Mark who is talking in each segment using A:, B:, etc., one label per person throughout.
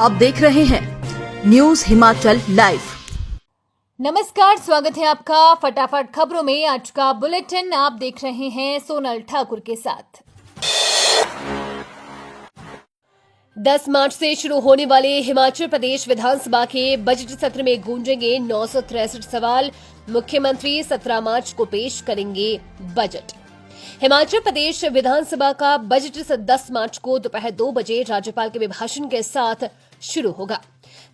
A: आप देख रहे हैं न्यूज हिमाचल लाइव।
B: नमस्कार, स्वागत है आपका फटाफट खबरों में। आज का बुलेटिन आप देख रहे हैं सोनल ठाकुर के साथ। 10 मार्च से शुरू होने वाले हिमाचल प्रदेश विधानसभा के बजट सत्र में गूंजेंगे 963 सवाल। मुख्यमंत्री 17 मार्च को पेश करेंगे बजट। हिमाचल प्रदेश विधानसभा का बजट 10 मार्च को दोपहर 2 बजे राज्यपाल के अभिभाषण के साथ शुरू होगा।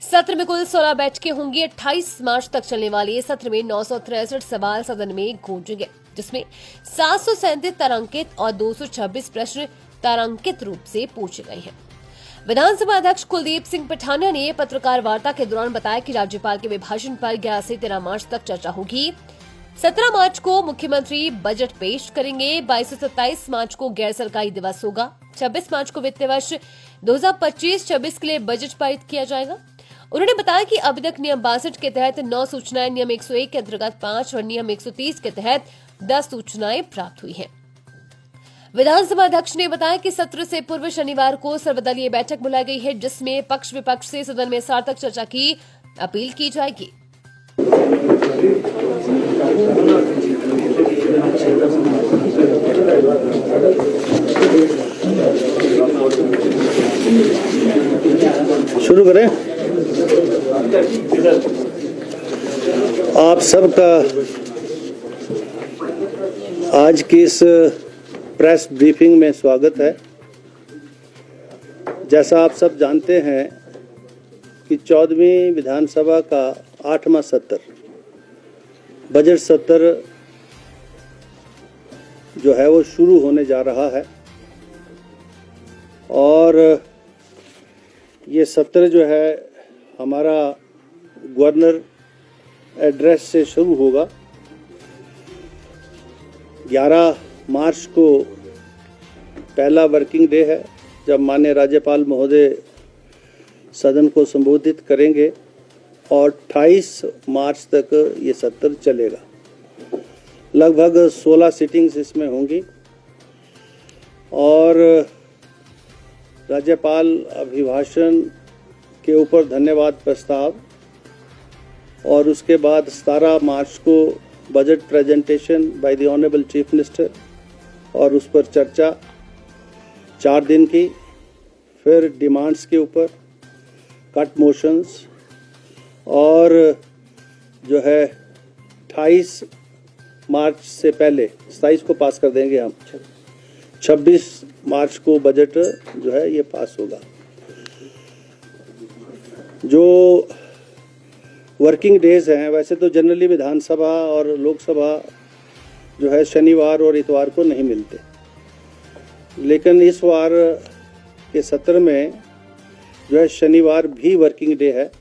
B: सत्र में कुल 16 बैठकें होंगी। 28 मार्च तक चलने वाले सत्र में 963 सवाल सदन में गूंजेंगे, जिसमें 737 तारांकित और 226 प्रश्न तारांकित रूप से पूछे गए हैं। विधानसभा अध्यक्ष कुलदीप सिंह पठानिया ने पत्रकार वार्ता के दौरान बताया कि राज्यपाल के अभिभाषण पर 11 से 13 मार्च तक चर्चा होगी। 17 मार्च को मुख्यमंत्री बजट पेश करेंगे। 22 से 27 मार्च को गैर सरकारी दिवस होगा। 26 मार्च को वित्तीय वर्ष 2025-26 के लिए बजट पारित किया जाएगा। उन्होंने बताया कि अभी तक नियम 62 के तहत 9 सूचनाएं, नियम 101 के अंतर्गत 5 और नियम 130 के तहत 10 सूचनाएं प्राप्त हुई हैं। विधानसभा अध्यक्ष ने बताया कि सत्र से पूर्व शनिवार को सर्वदलीय बैठक बुलाई गई है, जिसमें पक्ष विपक्ष से सदन में सार्थक चर्चा की अपील की जाएगी।
C: शुरू करें। आप सबका आज की इस प्रेस ब्रीफिंग में स्वागत है। जैसा आप सब जानते हैं कि 14वीं विधानसभा का 8वां सत्र, बजट सत्र जो है वो शुरू होने जा रहा है और ये सत्र जो है हमारा गवर्नर एड्रेस से शुरू होगा। 11 मार्च को पहला वर्किंग डे है, जब माननीय राज्यपाल महोदय सदन को संबोधित करेंगे और 28 मार्च तक ये सत्र चलेगा। लगभग 16 सिटिंग्स इसमें होंगी और राज्यपाल अभिभाषण के ऊपर धन्यवाद प्रस्ताव और उसके बाद 17 मार्च को budget presentation by the honourable chief minister और उस पर चर्चा 4 दिन की। फिर डिमांड्स के ऊपर कट मोशंस और जो है 28 मार्च से पहले 27 को पास कर देंगे हम। 26 मार्च को बजट जो है ये पास होगा। जो वर्किंग डेज हैं, वैसे तो जनरली विधानसभा और लोकसभा जो है शनिवार और इतवार को नहीं मिलते, लेकिन इस बार के सत्र में जो है शनिवार भी वर्किंग डे है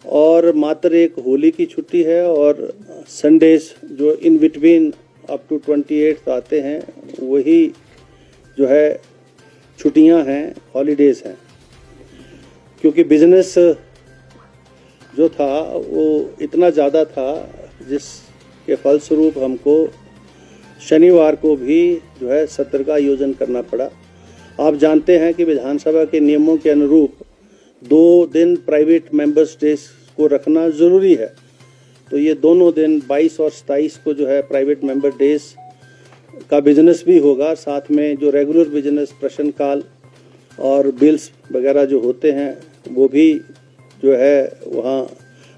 C: और मात्र एक होली की छुट्टी है और संडेज जो इन बिटवीन अप टू 28 आते हैं वही जो है छुट्टियां हैं, हॉलीडेज हैं। क्योंकि बिजनेस जो था वो इतना ज़्यादा था जिसके फलस्वरूप हमको शनिवार को भी जो है सत्र का आयोजन करना पड़ा। आप जानते हैं कि विधानसभा के नियमों के अनुरूप 2 दिन प्राइवेट मेंबर्स डेज को रखना ज़रूरी है, तो ये दोनों दिन 22 और 27 को जो है प्राइवेट मेंबर डेज का बिजनेस भी होगा। साथ में जो रेगुलर बिजनेस प्रश्नकाल और बिल्स वगैरह जो होते हैं वो भी जो है वहाँ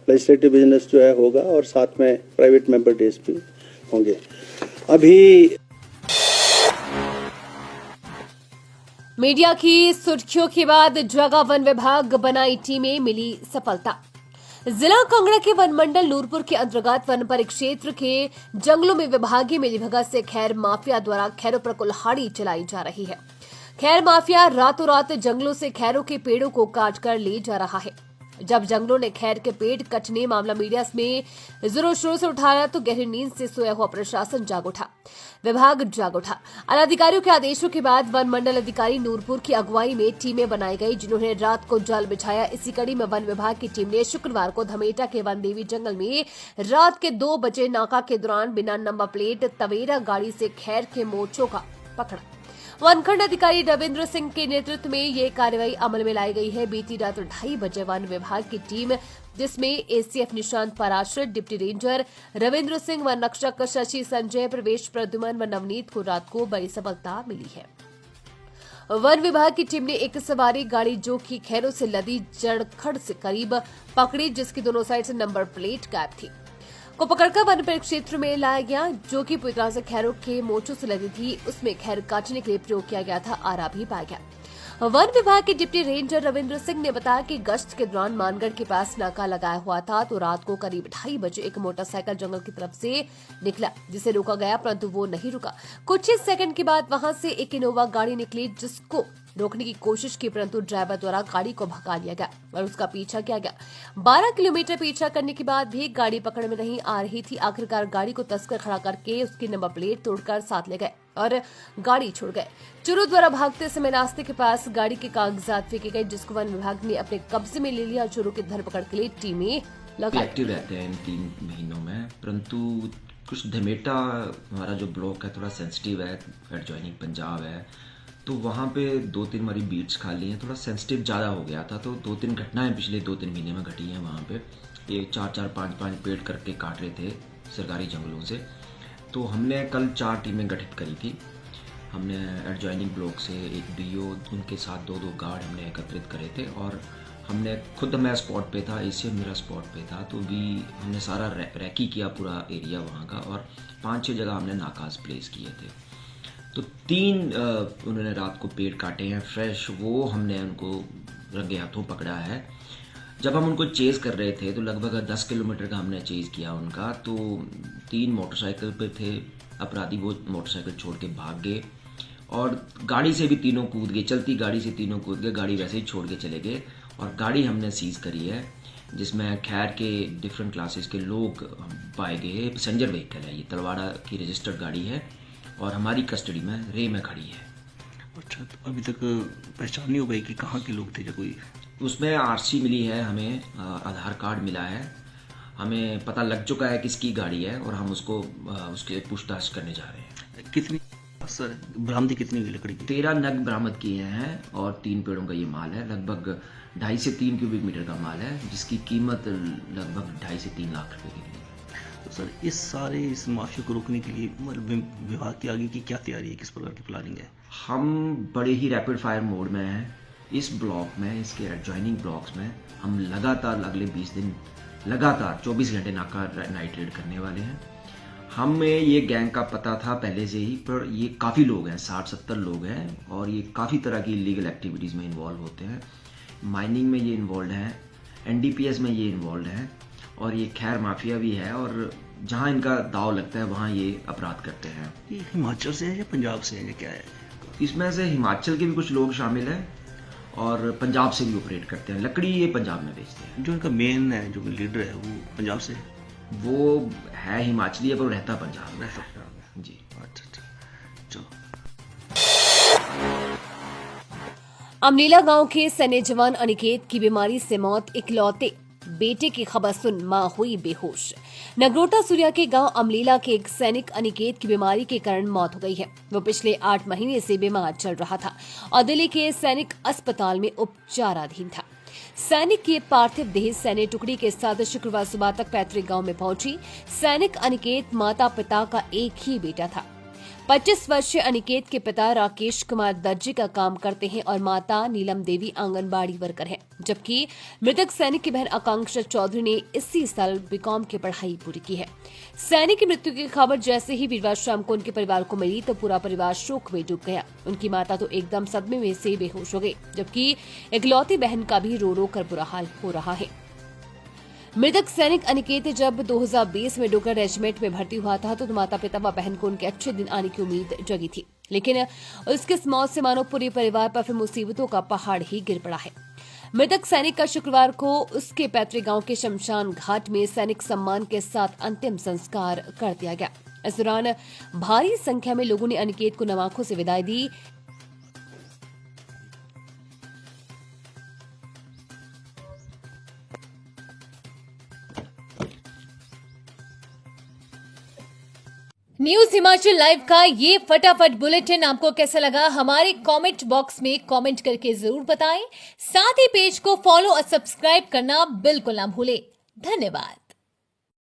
C: लेजिस्लेटिव बिजनेस जो है होगा और साथ में प्राइवेट मेंबर डेज भी होंगे। अभी
B: मीडिया की सुर्खियों के बाद जगह वन विभाग बनाई टीमें मिली सफलता। जिला कांगड़ा के वन मंडल नूरपुर के अंतर्गत वन परिक्षेत्र के जंगलों में विभागीय मिलीभगत से खैर माफिया द्वारा खैरों पर कुल्हाड़ी चलाई जा रही है। खैर माफिया रातों रात जंगलों से खैरों के पेड़ों को काट कर ले जा रहा है। जब जंगलों ने खैर के पेड़ कटने मामला मीडिया में जोरों शोर से उठाया तो गहरी नींद से सोया हुआ प्रशासन जाग उठा, विभाग जाग उठा। अधिकारियों के आदेशों के बाद वन मंडल अधिकारी नूरपुर की अगुवाई में टीमें बनाई गई, जिन्होंने रात को जाल बिछाया। इसी कड़ी में वन विभाग की टीम ने शुक्रवार को धमेटा के वन देवी जंगल में रात के 2 बजे नाका के दौरान बिना नंबर प्लेट तवेरा गाड़ी से खैर के मोर्चों का पकड़ा। वनखंड अधिकारी रविंद्र सिंह के नेतृत्व में ये कार्रवाई अमल में लाई गई है। बीती रात 2:30 बजे वन विभाग की टीम, जिसमें ACF Nishant Parashar, deputy ranger Ravindra Singh, one रक्षक शशि संजय, प्रवेश प्रद्युमन व नवनीत को रात को बड़ी सफलता मिली है। वन विभाग की टीम ने एक सवारी गाड़ी जो कि खैरों से लदी जड़खड़ से करीब पकड़ी, जिसकी दोनों साइड से नंबर प्लेट गायब थी, को पकड़कर वन परिक्षेत्र में लाया गया, जो कि पूरी तरह से खैरों के मोचों से लदी थी। उसमें खैर काटने के लिए प्रयोग किया गया था, आरा भी पाया गया। वन विभाग के डिप्टी रेंजर रविंद्र सिंह ने बताया कि गश्त के दौरान मानगढ़ के पास नाका लगाया हुआ था, तो रात को करीब 2:30 बजे एक मोटरसाइकिल जंगल की तरफ से निकला, जिसे रोका गया, परंतु वो नहीं रुका। कुछ ही सेकंड के बाद वहां से एक इनोवा गाड़ी निकली, जिसको रोकने की कोशिश की, परंतु ड्राइवर द्वारा गाड़ी को भगा लिया गया और उसका पीछा किया गया। 12 किलोमीटर पीछा करने के बाद भी गाड़ी पकड़ में नहीं आ रही थी। आखिरकार गाड़ी को तस्कर खड़ा करके उसकी नंबर प्लेट तोड़कर साथ ले गए और गाड़ी छोड़ गए। चोरों द्वारा भागते समय रास्ते के पास गाड़ी के कागजात फेंके गए, जिसको वन विभाग ने अपने कब्जे में ले लिया। चोरों की धरपकड़ के लिए टीमें लगाई।
D: एक्टिव रहते हैं इन 3 महीनों में, परंतु कुछ धमेटा हमारा जो ब्लॉक है थोड़ा सेंसिटिव है, एडजॉइनिंग पंजाब है, तो वहाँ पे 2-3 हमारी बीट्स खाली हैं, थोड़ा सेंसिटिव ज़्यादा हो गया था, तो 2-3 घटनाएं पिछले 2-3 महीने में घटी हैं वहाँ पे। ये 4-4, 5-5 पेड़ करके काट रहे थे सरकारी जंगलों से। तो हमने कल 4 टीमें गठित करी थी। हमने एडजॉइनिंग ब्लॉक से एक डीओ, उनके साथ 2-2 गार्ड हमने एकत्रित करे थे और हमने खुद, मैं स्पॉट पे था, एसीएफ मेरा स्पॉट पे था, तो भी हमने सारा रैकी किया पूरा एरिया वहाँ का, और 5-6 जगह हमने नाकाज प्लेस किए थे। तो 3 उन्होंने रात को पेड़ काटे हैं फ्रेश, वो हमने उनको रंगे हाथों पकड़ा है। जब हम उनको चेज़ कर रहे थे तो लगभग 10 किलोमीटर का हमने चेज़ किया उनका, तो 3 मोटरसाइकिल पे थे अपराधी, वो मोटरसाइकिल छोड़ के भाग गए और गाड़ी से भी तीनों कूद गए, चलती गाड़ी से तीनों कूद गए, गाड़ी वैसे ही छोड़ के चले गए। और गाड़ी हमने सीज़ करी है, जिसमें खैर के डिफरेंट क्लासेस के लोग पाए गए। पैसेंजर व्हीकल है, ये तलवाड़ा की रजिस्टर्ड गाड़ी है और हमारी कस्टडी में रे में खड़ी है।
E: अच्छा, तो अभी तक पहचान नहीं हो गई कि कहाँ के लोग थे या कोई?
D: उसमें आरसी मिली है हमें, आधार कार्ड मिला है, हमें पता लग चुका है किसकी गाड़ी है और हम उसको उसके पूछताछ करने जा रहे हैं।
E: कितनी सर बरामदी कितनी हुई लकड़ी की?
D: 13 नग बरामद किए हैं और 3 पेड़ों का ये माल है, लगभग 2.5 से 3 क्यूबिक मीटर का माल है, जिसकी कीमत लगभग 2.5 से 3 लाख रुपए की है।
E: तो सर इस माफिया को रोकने के लिए विभाग की आगे की क्या तैयारी है, किस प्रकार की प्लानिंग है?
D: हम बड़े ही रैपिड फायर मोड में हैं इस ब्लॉक में, इसके एडजॉइनिंग ब्लॉक्स में। हम लगातार अगले 20 दिन लगातार 24 घंटे नाका नाइट रेड करने वाले हैं। हमें ये गैंग का पता था पहले से ही, पर ये काफ़ी लोग हैं, 60-70 लोग हैं और ये काफ़ी तरह की इलीगल एक्टिविटीज़ में इन्वॉल्व होते हैं। माइनिंग में ये इन्वॉल्व हैं, एनडीपीएस में ये इन्वॉल्व हैं और ये खैर माफिया भी है, और जहाँ इनका दाव लगता है वहाँ ये अपराध करते हैं।
E: ये हिमाचल से है या पंजाब से है या क्या है?
D: इसमें से हिमाचल के भी कुछ लोग शामिल हैं और पंजाब से भी ऑपरेट करते हैं। लकड़ी ये पंजाब में बेचते हैं।
E: जो इनका मेन है, जो लीडर है, वो पंजाब से है?
D: वो है हिमाचली है पर रहता पंजाब में। जी,
E: अच्छा, चलो।
B: अमलीला गांव के सैन्य जवान अनिकेत की बीमारी से मौत, इकलौते बेटे की खबर सुन मां हुई बेहोश। नगरोटा सूर्या के गांव अमलीला के एक सैनिक अनिकेत की बीमारी के कारण मौत हो गई है। वो पिछले 8 महीने से बीमार चल रहा था और दिल्ली के सैनिक अस्पताल में उपचाराधीन था। सैनिक की पार्थिव देह सैन्य टुकड़ी के साथ शुक्रवार सुबह तक पैतृक गांव में पहुंची। सैनिक अनिकेत माता पिता का एक ही बेटा था। 25 वर्षीय अनिकेत के पिता राकेश कुमार दर्जी का काम करते हैं और माता नीलम देवी आंगनबाड़ी वर्कर हैं, जबकि मृतक सैनिक की बहन आकांक्षा चौधरी ने इसी साल बीकॉम की पढ़ाई पूरी की है। सैनिक की मृत्यु की खबर जैसे ही वीरवार शाम को उनके परिवार को मिली तो पूरा परिवार शोक में डूब गया। उनकी माता तो एकदम सदमे में से बेहोश हो गई, जबकि इकलौती बहन का भी रो रो कर बुरा हाल हो रहा है। मृतक सैनिक अनिकेत जब 2020 में डोगर रेजिमेंट में भर्ती हुआ था तो माता पिता व बहन को उनके अच्छे दिन आने की उम्मीद जगी थी, लेकिन उसके इस मौत से मानो पूरे परिवार पर फिर मुसीबतों का पहाड़ ही गिर पड़ा है। मृतक सैनिक का शुक्रवार को उसके पैतृक गांव के शमशान घाट में सैनिक सम्मान के साथ अंतिम संस्कार कर दिया गया। इस दौरान भारी संख्या में लोगों ने अनिकेत को नम आंखों से विदाई दी। न्यूज हिमाचल लाइव का ये फटाफट बुलेटिन आपको कैसा लगा हमारे कमेंट बॉक्स में कमेंट करके जरूर बताएं। साथ ही पेज को फॉलो और सब्सक्राइब करना बिल्कुल ना भूलें। धन्यवाद।